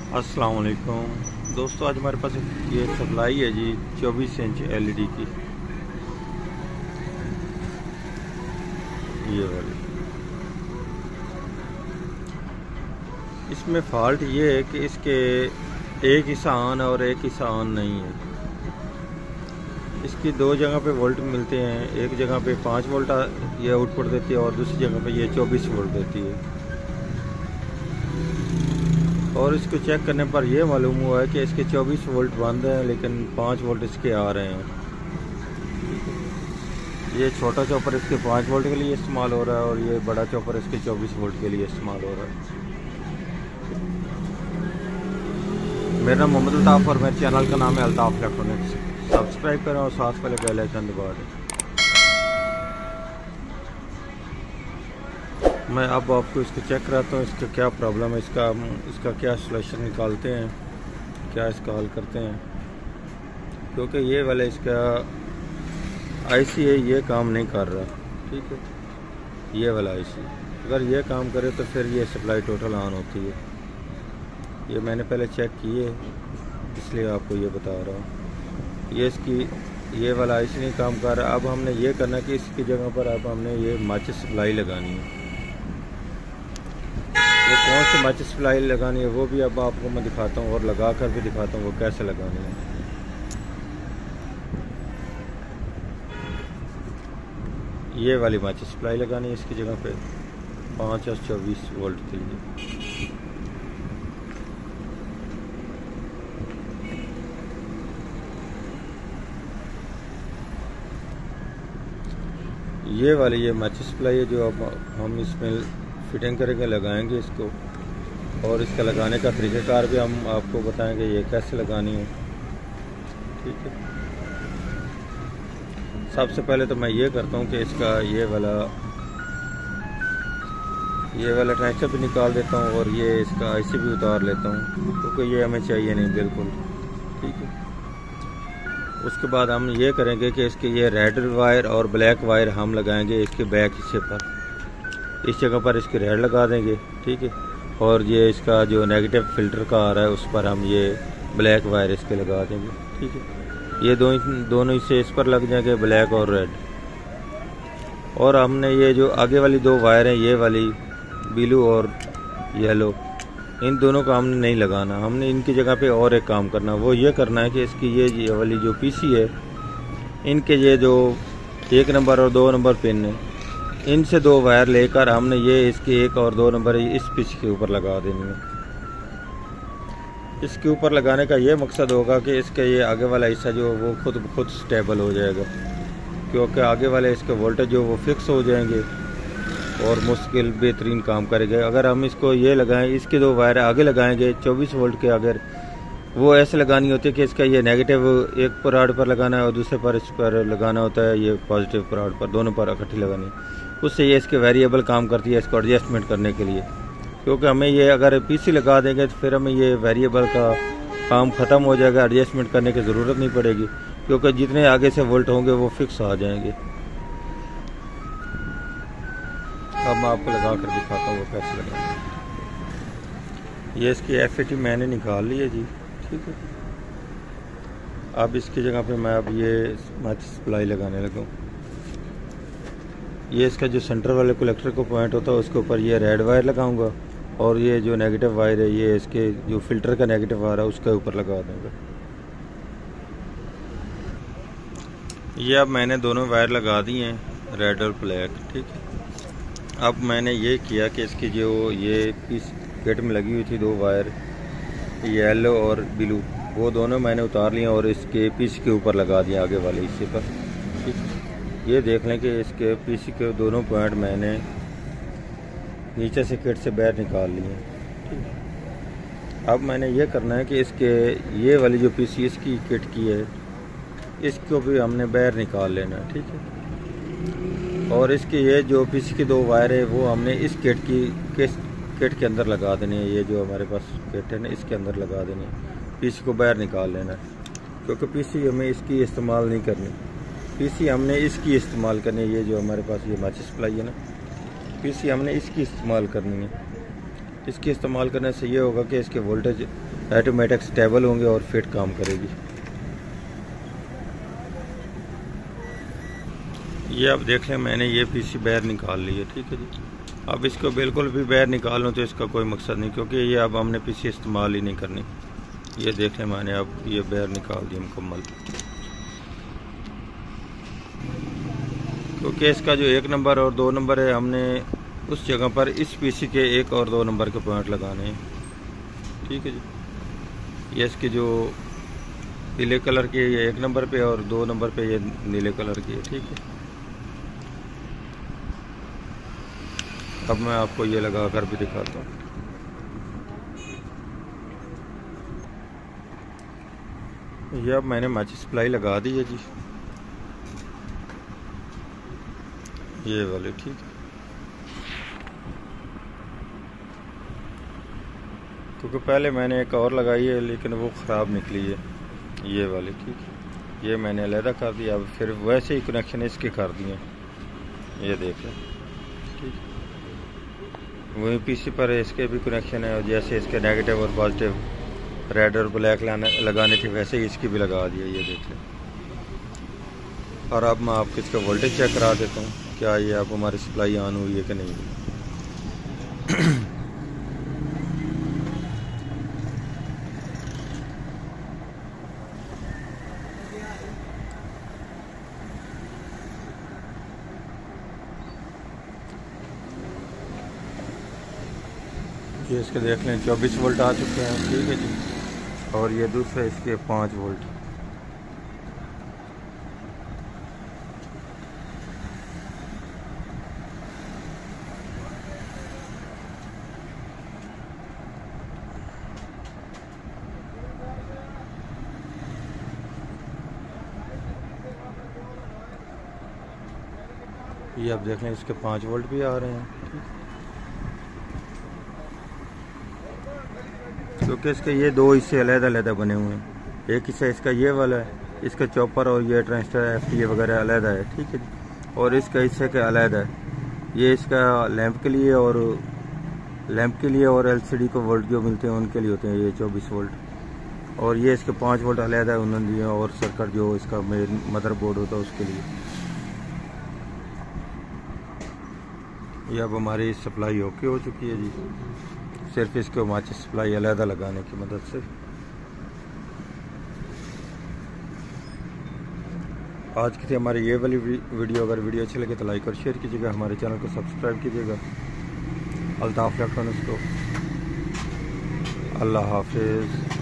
अस्सलाम वालेकुम दोस्तों, आज हमारे पास ये सप्लाई है जी 24 इंच एलईडी की। ये वाली इसमें फॉल्ट ये है कि इसके एक हिस्सा ऑन और एक हिस्सा ऑन नहीं है। इसकी दो जगह पे वोल्ट मिलते हैं, एक जगह पे 5 वोल्ट ये आउटपुट देती है और दूसरी जगह पे ये 24 वोल्ट देती है। और इसको चेक करने पर यह मालूम हुआ है कि इसके 24 वोल्ट बंद हैं लेकिन 5 वोल्ट इसके आ रहे हैं। ये छोटा चॉपर इसके 5 वोल्ट के लिए इस्तेमाल हो रहा है और ये बड़ा चॉपर इसके 24 वोल्ट के लिए इस्तेमाल हो रहा है। मेरा नाम मोहम्मद अल्ताफ़ और मेरे चैनल का नाम है अल्ताफ़ इलेक्ट्रॉनिक्स। सब्सक्राइब करें और साथ वाले बेल आइकन दबा दें। मैं अब आपको इसको चेक कराता हूँ, इसका क्या प्रॉब्लम है, इसका क्या सलूशन निकालते हैं, क्या इसका हल करते हैं। क्योंकि ये वाला इसका आईसी है, ये काम नहीं कर रहा। ठीक है, ये वाला आईसी अगर ये काम करे तो फिर ये सप्लाई टोटल ऑन होती है। ये मैंने पहले चेक किए इसलिए आपको ये बता रहा हूँ। ये वाला आईसी नहीं काम कर रहा। अब हमने ये करना कि इसकी जगह पर अब हमने ये माचिस सप्लाई लगानी है। वो कौन सी माचिस सप्लाई लगानी है वो भी अब आपको मैं दिखाता हूँ और लगा कर भी दिखाता हूँ वो कैसे लगानी है। ये वाली माचिस सप्लाई लगानी है इसकी जगह पे 5 और 24 वोल्ट के लिए। ये वाली ये माचिस सप्लाई है जो अब हम इसमें फिटिंग करके लगाएंगे इसको, और इसका लगाने का तरीक़ाकार भी हम आपको बताएंगे ये कैसे लगानी है। ठीक है, सबसे पहले तो मैं ये करता हूँ कि इसका ये वाला ट्रांजिस्टर भी निकाल देता हूँ और ये इसका आईसी भी उतार लेता हूँ क्योंकि ये हमें चाहिए नहीं बिल्कुल। ठीक है, उसके बाद हम ये करेंगे कि इसके ये रेड वायर और ब्लैक वायर हम लगाएंगे इसके बैक हिस्से पर। इस जगह पर इसकी रेड लगा देंगे। ठीक है, और ये इसका जो नेगेटिव फिल्टर का आ रहा है उस पर हम ये ब्लैक वायर इसके लगा देंगे। ठीक है, ये दोनों हिस्से इस पर लग जाएंगे, ब्लैक और रेड। और हमने ये जो आगे वाली दो वायर हैं, ये वाली ब्लू और येलो, इन दोनों को हमने नहीं लगाना। हमने इनकी जगह पे और एक काम करना, वो ये करना है कि इसकी ये वाली जो पीसी है, इनके ये जो 1 नंबर और 2 नंबर पिन है, इनसे 2 वायर लेकर हमने ये इसके 1 और 2 नंबर इस पीसी के ऊपर लगा देनी है। इसके ऊपर लगाने का ये मकसद होगा कि इसका ये आगे वाला हिस्सा जो वो खुद स्टेबल हो जाएगा, क्योंकि आगे वाले इसके वोल्टेज जो वो फिक्स हो जाएंगे और मुश्किल बेहतरीन काम करेगा। अगर हम इसको ये लगाएं, इसके 2 वायर आगे लगाएंगे 24 वोल्ट के, अगर वो ऐसे लगानी होती है कि इसका ये नेगेटिव एक पराड पर लगाना है और दूसरे पर इस पर लगाना होता है, ये पॉजिटिव पराड पर, दोनों पर इकट्ठी लगानी है। उससे ये इसके वेरिएबल काम करती है इसको एडजस्टमेंट करने के लिए। क्योंकि हमें ये अगर पीसी लगा देंगे तो फिर हमें ये वेरिएबल का काम ख़त्म हो जाएगा, एडजस्टमेंट करने की ज़रूरत नहीं पड़ेगी क्योंकि जितने आगे से वोल्ट होंगे वो फिक्स आ जाएंगे। अब मैं आपको लगा कर दिखाता हूँ वो कैसे लगाना है। ये इसकी FAT मैंने निकाल ली है जी। ठीक है, अब इसकी जगह पे मैं अब ये माचिस सप्लाई लगाने लगा हूँ। ये इसका जो सेंटर वाले कलेक्टर को पॉइंट होता है उसके ऊपर ये रेड वायर लगाऊंगा और ये जो नेगेटिव वायर है ये इसके जो फिल्टर का नेगेटिव वायर है उसके ऊपर लगा दूंगा। ये अब मैंने दोनों वायर लगा दी हैं, रेड और ब्लैक। ठीक है, अब मैंने ये किया कि इसकी जो ये पीस गेट में लगी हुई थी 2 वायर येलो और ब्लू, वो दोनों मैंने उतार लिए और इसके पीसी के ऊपर लगा दिया आगे वाले हिस्से पर। ठीक, ये देख लें कि इसके पीसी के दोनों पॉइंट मैंने नीचे से किट से बाहर निकाल लिए। ठीक, अब मैंने ये करना है कि इसके ये वाली जो पीसी इसकी किट की है इसको भी हमने बाहर निकाल लेना है। ठीक है, और इसके ये जो पीसी की 2 वायर है वो हमने इस किट के अंदर लगा देनी है। ये जो हमारे पास किट है ना इसके अंदर लगा देनी है, पीसी को बाहर निकाल लेना है क्योंकि पीसी हमें इसकी इस्तेमाल नहीं करनी, पीसी हमने इसकी इस्तेमाल करनी है। ये जो हमारे पास ये माचिस सप्लाई है ना, पीसी हमने इसकी इस्तेमाल करनी है। इसकी इस्तेमाल करने से ये होगा कि इसके वोल्टेज ऑटोमेटिक स्टेबल होंगे और फिट काम करेगी। ये आप देख लें, मैंने ये पीसी बाहर निकाल ली है, ठीक है जी। अब इसको बिल्कुल भी बाहर निकालूँ तो इसका कोई मकसद नहीं, क्योंकि ये अब हमने पीसी इस्तेमाल ही नहीं करनी। ये देख लें, मैंने अब ये बाहर निकाल दिया मुकम्मल, क्योंकि इसका जो 1 नंबर और 2 नंबर है, हमने उस जगह पर इस पीसी के 1 और 2 नंबर के पॉइंट लगाने हैं, ठीक है जी। ये इसके जो पीले कलर के ये 1 नंबर पे और 2 नंबर पे ये नीले कलर की है, ठीक है। अब मैं आपको ये लगा कर भी दिखाता हूँ। ये अब मैंने माचिस सप्लाई लगा दी है जी, ये वाले, ठीक है। क्योंकि पहले मैंने एक और लगाई है लेकिन वो ख़राब निकली है, ये वाली, ठीक है। ये मैंने अलहदा कर दिया, अब फिर वैसे ही कनेक्शन इसके कर दिए, ये देखें, ठीक है। वही पीसी पर इसके भी कनेक्शन है, और जैसे इसके नेगेटिव और पॉजिटिव रेड और ब्लैक लगाने थे वैसे ही इसकी भी लगा दिया, ये देख लें। और अब मैं आपको इसका वोल्टेज चेक करा देता हूँ, क्या ये अब हमारी सप्लाई ऑन हुई है कि नहीं हुई। ये इसके देख लें 24 वोल्ट आ चुके हैं, ठीक है जी। और ये दूसरे इसके 5 वोल्ट। ये आप देख लें, इसके 5 वोल्ट भी आ रहे हैं, ठीक। क्योंकि इसके ये 2 हिस्से अलग-अलग बने हुए हैं। एक हिस्सा इसका ये वाला है, इसका चॉपर और ये ट्रांजिस्टर FTA वगैरह अलग है, ठीक है जी। और इसका हिस्से का अलग है, ये इसका लैंप के लिए और LCD को वोल्ट जो मिलते हैं उनके लिए होते हैं ये 24 वोल्ट। और ये इसके 5 वोल्ट अलग है उन्होंने दिए, और सर्किट जो इसका मेन मदरबोर्ड होता है उसके लिए। ये अब हमारी सप्लाई ओके हो चुकी है जी, सिर्फ इसको माचिस सप्लाई अलहदा लगाने की मदद से। आज की थी हमारी ये वाली वीडियो। अगर वीडियो अच्छी लगे तो लाइक और शेयर कीजिएगा, हमारे चैनल को सब्सक्राइब कीजिएगा। अल्ताफ इलेक्ट्रॉनिक्स को अल्लाह हाफिज़।